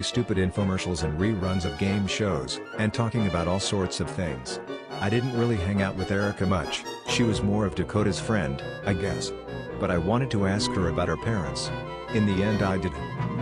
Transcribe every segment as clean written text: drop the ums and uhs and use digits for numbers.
stupid infomercials and reruns of game shows, and talking about all sorts of things. I didn't really hang out with Erica much, she was more of Dakota's friend, I guess. But I wanted to ask her about her parents. In the end I didn't.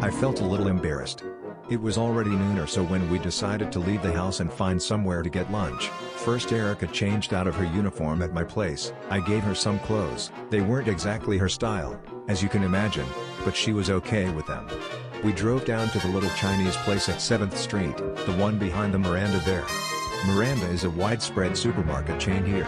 I felt a little embarrassed. It was already noon or so when we decided to leave the house and find somewhere to get lunch. First Erica changed out of her uniform at my place. I gave her some clothes. They weren't exactly her style, as you can imagine, but she was okay with them. We drove down to the little Chinese place at 7th Street, the one behind the Miranda there. Miranda is a widespread supermarket chain here.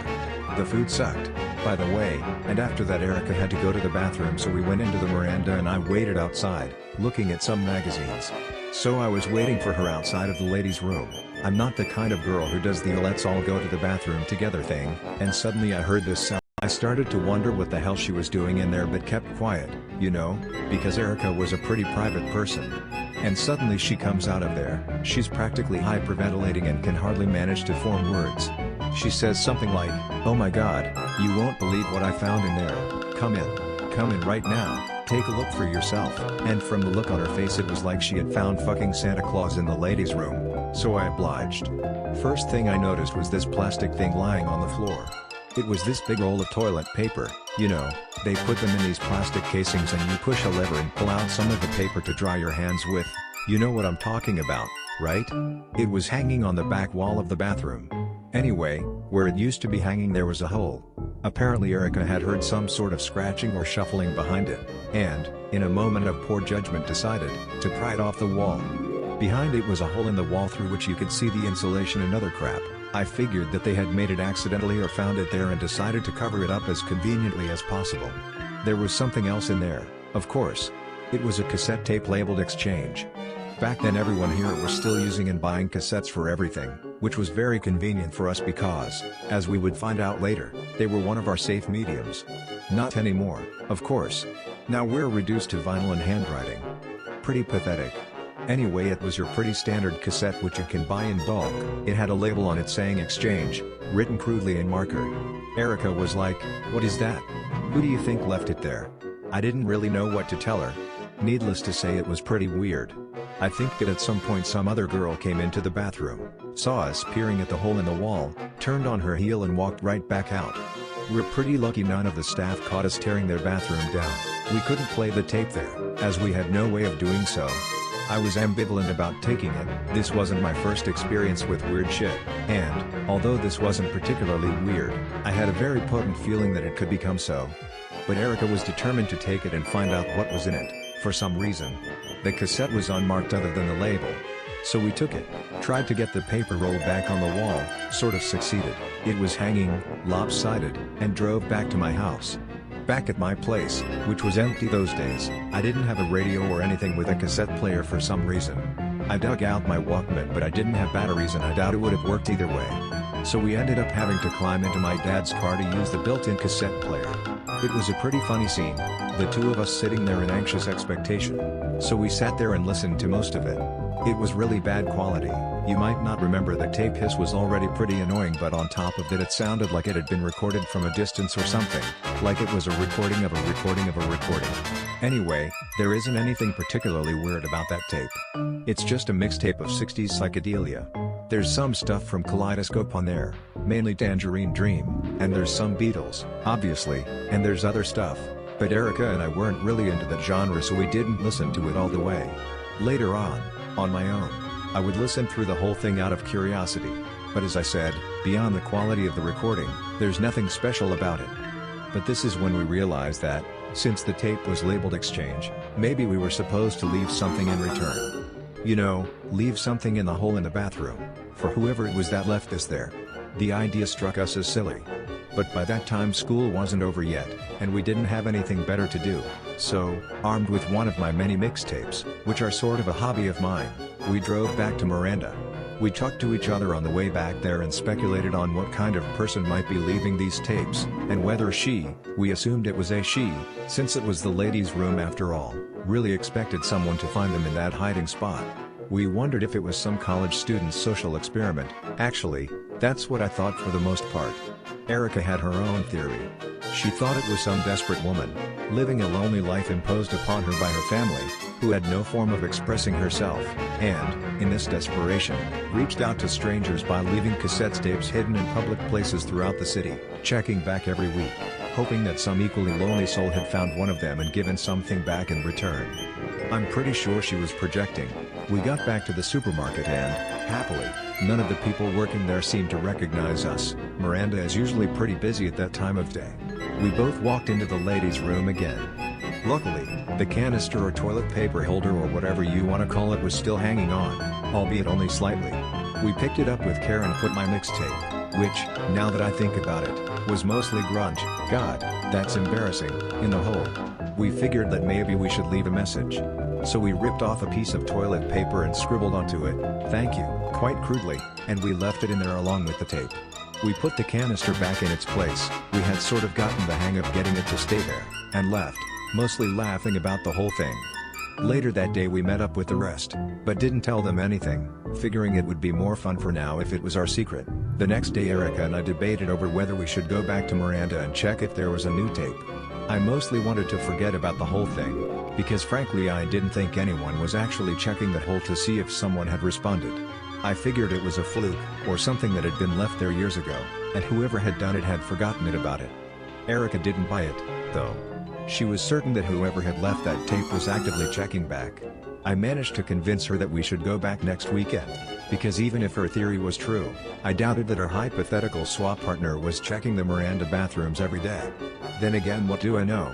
The food sucked, by the way, and after that Erica had to go to the bathroom, so we went into the Miranda and I waited outside, looking at some magazines. So I was waiting for her outside of the ladies' room. I'm not the kind of girl who does the let's all go to the bathroom together thing, and suddenly I heard this sound. I started to wonder what the hell she was doing in there but kept quiet, you know, because Erica was a pretty private person. And suddenly she comes out of there, she's practically hyperventilating and can hardly manage to form words. She says something like, "Oh my god, you won't believe what I found in there. Come in right now. Take a look for yourself." And from the look on her face it was like she had found fucking Santa Claus in the ladies' room, so I obliged. First thing I noticed was this plastic thing lying on the floor. It was this big roll of toilet paper, you know, they put them in these plastic casings and you push a lever and pull out some of the paper to dry your hands with. You know what I'm talking about, right? It was hanging on the back wall of the bathroom. Anyway, where it used to be hanging there was a hole. Apparently Erica had heard some sort of scratching or shuffling behind it, and, in a moment of poor judgment decided to pry it off the wall. Behind it was a hole in the wall through which you could see the insulation and other crap. I figured that they had made it accidentally or found it there and decided to cover it up as conveniently as possible. There was something else in there, of course. It was a cassette tape labeled Exchange. Back then everyone here was still using and buying cassettes for everything, which was very convenient for us because, as we would find out later, they were one of our safe mediums. Not anymore, of course. Now we're reduced to vinyl and handwriting. Pretty pathetic. Anyway, it was your pretty standard cassette which you can buy in bulk. It had a label on it saying Exchange, written crudely in marker. Erica was like, "What is that? Who do you think left it there?" I didn't really know what to tell her. Needless to say it was pretty weird. I think that at some point some other girl came into the bathroom, saw us peering at the hole in the wall, turned on her heel and walked right back out. We're pretty lucky none of the staff caught us tearing their bathroom down. We couldn't play the tape there, as we had no way of doing so. I was ambivalent about taking it. This wasn't my first experience with weird shit, and, although this wasn't particularly weird, I had a very potent feeling that it could become so. But Erica was determined to take it and find out what was in it, for some reason. The cassette was unmarked other than the label. So we took it, tried to get the paper roll back on the wall, sort of succeeded. It was hanging, lopsided, and drove back to my house. Back at my place, which was empty those days, I didn't have a radio or anything with a cassette player for some reason. I dug out my Walkman but I didn't have batteries and I doubt it would have worked either way. So we ended up having to climb into my dad's car to use the built-in cassette player. It was a pretty funny scene, the two of us sitting there in anxious expectation. So we sat there and listened to most of it. It was really bad quality. You might not remember the tape hiss was already pretty annoying, but on top of that it sounded like it had been recorded from a distance or something, like it was a recording of a recording of a recording. Anyway, there isn't anything particularly weird about that tape. It's just a mixtape of 60s psychedelia. There's some stuff from Kaleidoscope on there, mainly Tangerine Dream, and there's some Beatles, obviously, and there's other stuff, but Erica and I weren't really into that genre so we didn't listen to it all the way. Later on my own, I would listen through the whole thing out of curiosity, but as I said, beyond the quality of the recording, there's nothing special about it. But this is when we realized that, since the tape was labeled Exchange, maybe we were supposed to leave something in return. You know, leave something in the hole in the bathroom, for whoever it was that left this there. The idea struck us as silly. But by that time school wasn't over yet, and we didn't have anything better to do, so, armed with one of my many mixtapes, which are sort of a hobby of mine, we drove back to Miranda. We talked to each other on the way back there and speculated on what kind of person might be leaving these tapes, and whether we assumed it was a she, since it was the ladies' room after all, really expected someone to find them in that hiding spot. We wondered if it was some college student's social experiment. Actually, that's what I thought for the most part. Erica had her own theory. She thought it was some desperate woman, living a lonely life imposed upon her by her family, who had no form of expressing herself, and, in this desperation, reached out to strangers by leaving cassette tapes hidden in public places throughout the city, checking back every week, hoping that some equally lonely soul had found one of them and given something back in return. I'm pretty sure she was projecting. We got back to the supermarket and, happily, none of the people working there seemed to recognize us. Miranda is usually pretty busy at that time of day. We both walked into the ladies' room again. Luckily, the canister or toilet paper holder or whatever you want to call it was still hanging on, albeit only slightly. We picked it up with care and put my mixtape, which, now that I think about it, was mostly grunge, God, that's embarrassing, in the hole. We figured that maybe we should leave a message. So we ripped off a piece of toilet paper and scribbled onto it, "Thank you," quite crudely, and we left it in there along with the tape. We put the canister back in its place, we had sort of gotten the hang of getting it to stay there, and left, mostly laughing about the whole thing. Later that day we met up with the rest, but didn't tell them anything, figuring it would be more fun for now if it was our secret. The next day Erica and I debated over whether we should go back to Miranda and check if there was a new tape. I mostly wanted to forget about the whole thing, because frankly I didn't think anyone was actually checking the hole to see if someone had responded. I figured it was a fluke, or something that had been left there years ago, and whoever had done it had forgotten it about it. Erica didn't buy it, though. She was certain that whoever had left that tape was actively checking back. I managed to convince her that we should go back next weekend, because even if her theory was true, I doubted that her hypothetical swap partner was checking the Miranda bathrooms every day. Then again, what do I know?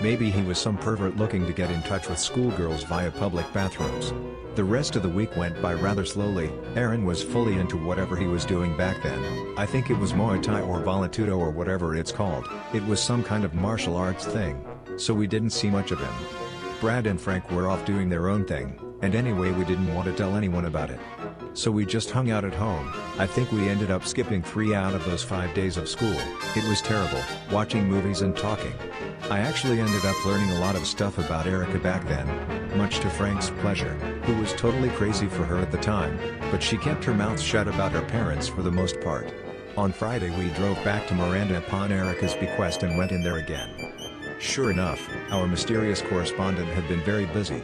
Maybe he was some pervert looking to get in touch with schoolgirls via public bathrooms. The rest of the week went by rather slowly. Aaron was fully into whatever he was doing back then. I think it was Muay Thai or Valetudo or whatever it's called. It was some kind of martial arts thing, so we didn't see much of him. Brad and Frank were off doing their own thing, and anyway we didn't want to tell anyone about it. So we just hung out at home. I think we ended up skipping 3 out of those 5 days of school. It was terrible, watching movies and talking. I actually ended up learning a lot of stuff about Erica back then, much to Frank's pleasure, who was totally crazy for her at the time, but she kept her mouth shut about her parents for the most part. On Friday we drove back to Miranda upon Erica's bequest and went in there again. Sure enough, our mysterious correspondent had been very busy.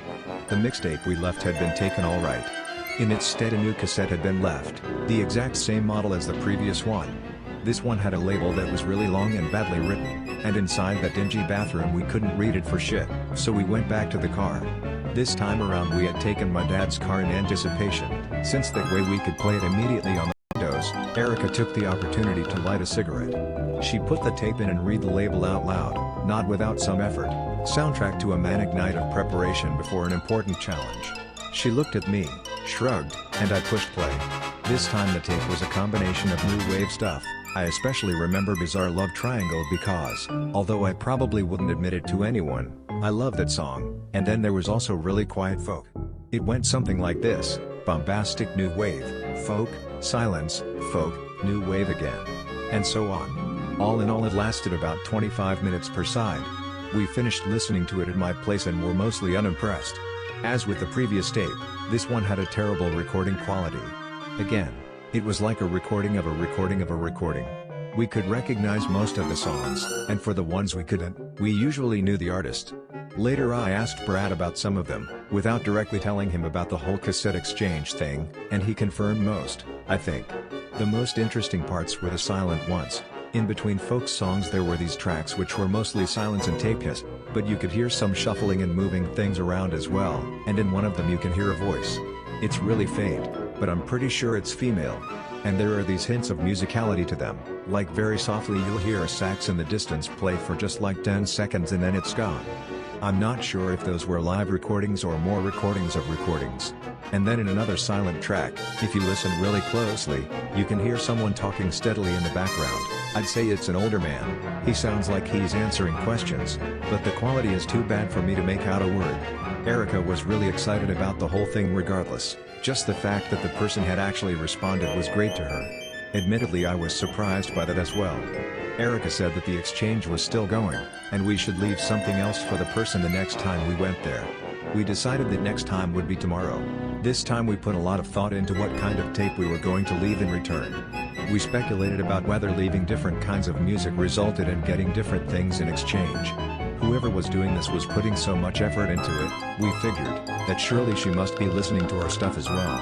The mixtape we left had been taken all right. In its stead a new cassette had been left, the exact same model as the previous one. This one had a label that was really long and badly written, and inside that dingy bathroom we couldn't read it for shit, so we went back to the car. This time around we had taken my dad's car in anticipation, since that way we could play it immediately on the windows. Erica took the opportunity to light a cigarette. She put the tape in and read the label out loud, not without some effort. Soundtrack to a manic night of preparation before an important challenge. She looked at me, shrugged, and I pushed play. This time the tape was a combination of new wave stuff. I especially remember Bizarre Love Triangle because, although I probably wouldn't admit it to anyone, I love that song. And then there was also really quiet folk. It went something like this: bombastic new wave, folk, silence, folk, new wave again. And so on. All in all it lasted about 25 minutes per side. We finished listening to it at my place and were mostly unimpressed. As with the previous tape, this one had a terrible recording quality. Again, it was like a recording of a recording of a recording. We could recognize most of the songs, and for the ones we couldn't, we usually knew the artist. Later I asked Brad about some of them, without directly telling him about the whole cassette exchange thing, and he confirmed most, I think. The most interesting parts were the silent ones. In between folk songs there were these tracks which were mostly silence and tape hiss, but you could hear some shuffling and moving things around as well, and in one of them you can hear a voice. It's really faint, but I'm pretty sure it's female. And there are these hints of musicality to them, like very softly you'll hear a sax in the distance play for just like 10 seconds and then it's gone. I'm not sure if those were live recordings or more recordings of recordings. And then in another silent track, if you listen really closely, you can hear someone talking steadily in the background. I'd say it's an older man. He sounds like he's answering questions, but the quality is too bad for me to make out a word. Erica was really excited about the whole thing regardless. Just the fact that the person had actually responded was great to her. Admittedly I was surprised by that as well. Erica said that the exchange was still going, and we should leave something else for the person the next time we went there. We decided that next time would be tomorrow. This time we put a lot of thought into what kind of tape we were going to leave in return. We speculated about whether leaving different kinds of music resulted in getting different things in exchange. Whoever was doing this was putting so much effort into it, we figured that surely she must be listening to our stuff as well.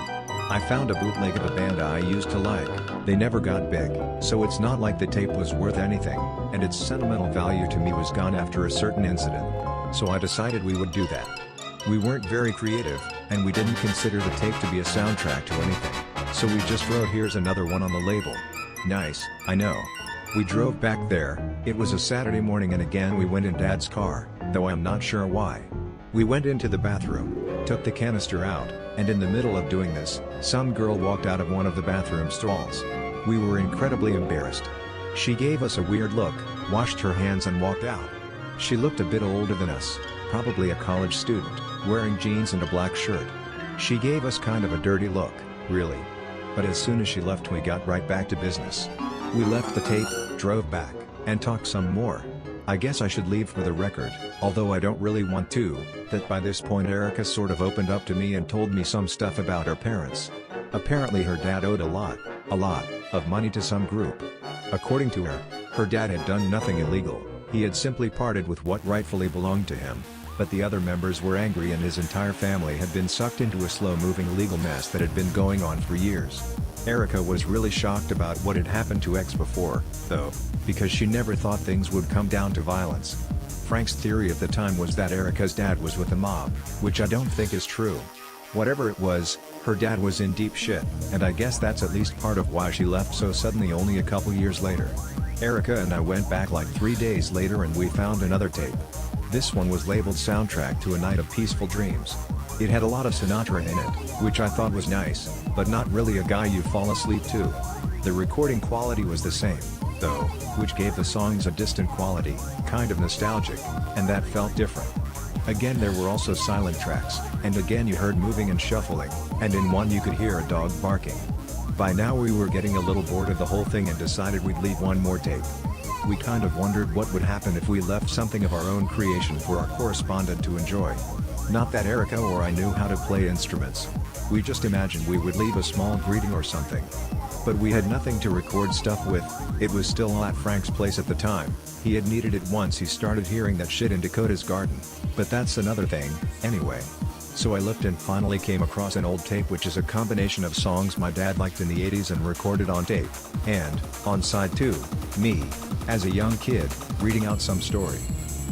I found a bootleg of a band I used to like. They never got big, so it's not like the tape was worth anything, and its sentimental value to me was gone after a certain incident. So I decided we would do that. We weren't very creative, and we didn't consider the tape to be a soundtrack to anything. So we just wrote "Here's another one" on the label. Nice, I know. We drove back there. It was a Saturday morning, and again we went in Dad's car, though I'm not sure why. We went into the bathroom, took the canister out, and in the middle of doing this, some girl walked out of one of the bathroom stalls. We were incredibly embarrassed. She gave us a weird look, washed her hands and walked out. She looked a bit older than us, probably a college student, wearing jeans and a black shirt. She gave us kind of a dirty look, really. But as soon as she left, we got right back to business. We left the tape, drove back, and talked some more. I guess I should leave for the record, although I don't really want to, that by this point Erica sort of opened up to me and told me some stuff about her parents. Apparently her dad owed a lot of money to some group. According to her dad had done nothing illegal, he had simply parted with what rightfully belonged to him. But the other members were angry, and his entire family had been sucked into a slow-moving legal mess that had been going on for years. Erica was really shocked about what had happened to X before, though, because she never thought things would come down to violence. Frank's theory at the time was that Erica's dad was with the mob, which I don't think is true. Whatever it was, her dad was in deep shit, and I guess that's at least part of why she left so suddenly only a couple years later. Erica and I went back like 3 days later and we found another tape. This one was labeled "Soundtrack to a Night of Peaceful Dreams." It had a lot of Sinatra in it, which I thought was nice, but not really a guy you fall asleep to. The recording quality was the same, though, which gave the songs a distant quality, kind of nostalgic, and that felt different. Again, there were also silent tracks, and again you heard moving and shuffling, and in one you could hear a dog barking. By now we were getting a little bored of the whole thing and decided we'd leave one more tape. We kind of wondered what would happen if we left something of our own creation for our correspondent to enjoy. Not that Erica or I knew how to play instruments. We just imagined we would leave a small greeting or something. But we had nothing to record stuff with. It was still at Frank's place at the time. He had needed it once he started hearing that shit in Dakota's garden. But that's another thing, anyway. So I looked and finally came across an old tape, which is a combination of songs my dad liked in the 80s and recorded on tape. And, on side 2, me, as a young kid, reading out some story.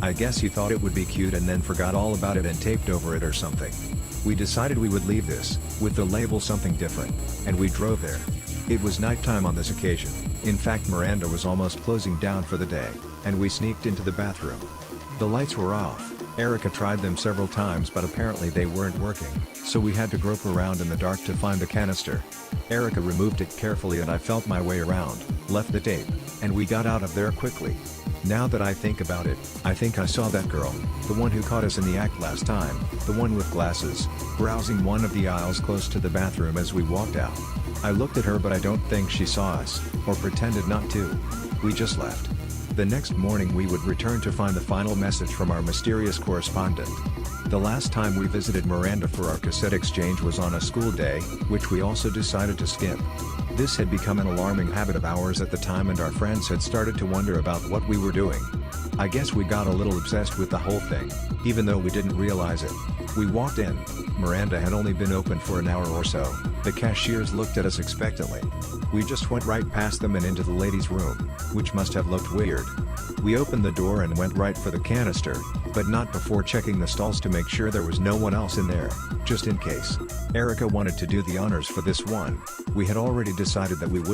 I guess he thought it would be cute and then forgot all about it and taped over it or something. We decided we would leave this, with the label "Something Different," and we drove there. It was nighttime on this occasion. In fact, Miranda was almost closing down for the day, and we sneaked into the bathroom. The lights were off. Erica tried them several times, but apparently they weren't working, so we had to grope around in the dark to find the canister. Erica removed it carefully and I felt my way around, left the tape, and we got out of there quickly. Now that I think about it, I think I saw that girl, the one who caught us in the act last time, the one with glasses, browsing one of the aisles close to the bathroom as we walked out. I looked at her, but I don't think she saw us, or pretended not to. We just left. The next morning we would return to find the final message from our mysterious correspondent. The last time we visited Miranda for our cassette exchange was on a school day, which we also decided to skip. This had become an alarming habit of ours at the time, and our friends had started to wonder about what we were doing. I guess we got a little obsessed with the whole thing, even though we didn't realize it. We walked in. Miranda had only been open for an hour or so. The cashiers looked at us expectantly. We just went right past them and into the ladies' room, which must have looked weird. We opened the door and went right for the canister, but not before checking the stalls to make sure there was no one else in there, just in case. Erica wanted to do the honors for this one. We had already decided that we would